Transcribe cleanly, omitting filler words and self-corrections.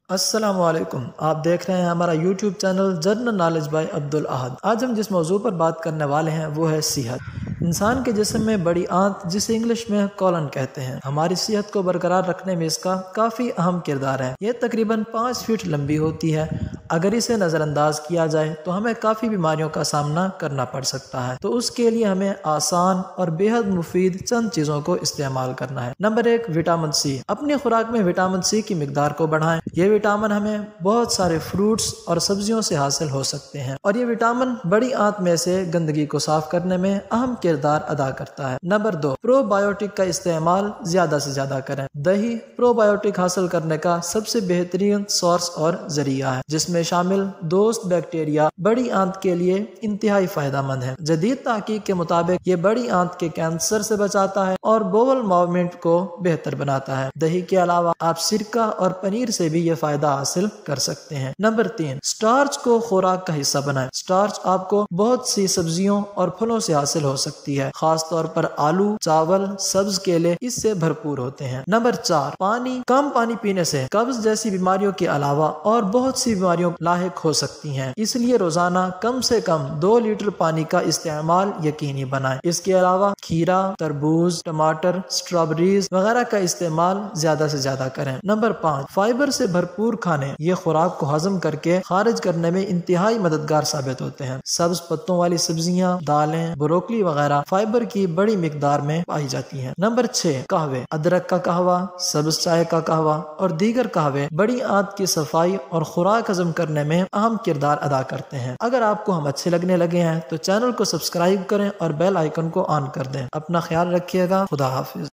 السلام علیکم، آپ دیکھ رہے ہیں ہمارا YouTube channel general knowledge by Abdul Ahad. آج ہم جس موضوع پر بات کرنے والے ہیں وہ ہے صحت۔ انسان کے جسم میں بڑی آنت، جسے انگلش میں کولن کہتے ہیں، ہماری صحت کو برقرار رکھنے میں اس کا کافی اہم کردار ہے۔ یہ تقریباً 5 فٹ لمبی ہوتی ہے۔ اگر اسے نظر انداز کیا جائے تو ہمیں کافی بیماریوں کا سامنا کرنا پڑ سکتا ہے، تو اس کے لیے ہمیں آسان اور بے حد مفید چند چیزوں کو استعمال کرنا ہے۔ Number 1، vitamin C. اپنی خوراک میں وٹامن سی کی مقدار کو بڑھائیں۔ یہ وٹامن ہمیں بہت سارے فروٹس اور سبزیوں سے حاصل ہو سکتے ہیں، اور یہ وٹامن بڑی آنت میں سے گندگی کو صاف کرنے میں اہم کردار ادا کرتا ہے۔ نمبر 2، پرو بایوٹک کا استعمال زیادہ سے زیادہ کریں۔ دہی پرو بایوٹک حاصل کرنے کا سب سے بہترین سورس اور ذریعہ ہے، جس میں شامل دوست بیکٹیریا بڑی آنت کے لیے انتہائی فائدہ مند ہے۔ جدید تحقیق کے مطابق یہ بڑی آنت کے کینسر سے بچاتا ہے اور بول موومنٹ کو بہتر بناتا ہے۔ دہی کے علاوہ آپ سرکہ اور پنیر سے بھی یہ فائدہ حاصل کر سکتے ہیں۔ نمبر 3، سٹارچ کو خوراک کا حصہ بنائیں۔ سٹارچ آپ کو بہت سی سبزیوں اور پھلوں سے حاصل ہو سکتی ہے، خاص طور پر آلو، چاول، سبز کیلے اس سے بھرپور ہوتے ہیں۔ نمبر 4، پانی۔ کم پانی پینے سے قبض جیسی بیماریوں کے علاوہ اور بہت سی بیماریوں لاحق ہو سکتی ہیں، اس لیے روزانہ کم سے کم 2 لیٹر پانی کا استعمال یقینی بنائیں۔ اس کے علاوہ کھیرا، تربوز، ٹماٹر، اسٹرابریز وغیرہ کا استعمال زیادہ سے زیادہ کریں۔ نمبر 5، فائبر سے بھرپور کھانے۔ یہ خوراک کو ہضم کر کے خارج کرنے میں انتہائی مددگار ثابت ہوتے ہیں۔ سبز پتوں والی سبزیاں، دالیں، بروکلی وغیرہ فائبر کی بڑی مقدار میں پائی جاتی ہیں۔ نمبر 6، قہوے۔ ادرک کا قہوہ، سبز چائے کا قہوہ اور دیگر قہوے بڑی آنت کی صفائی اور خوراک ہضم کرنے میں اہم کردار ادا کرتے ہیں۔ اگر آپ کو ہم اچھے لگنے لگے ہیں تو چینل کو سبسکرائب کریں اور بیل آئیکن کو آن کر دیں۔ اپنا خیال رکھیے گا۔ خدا حافظ۔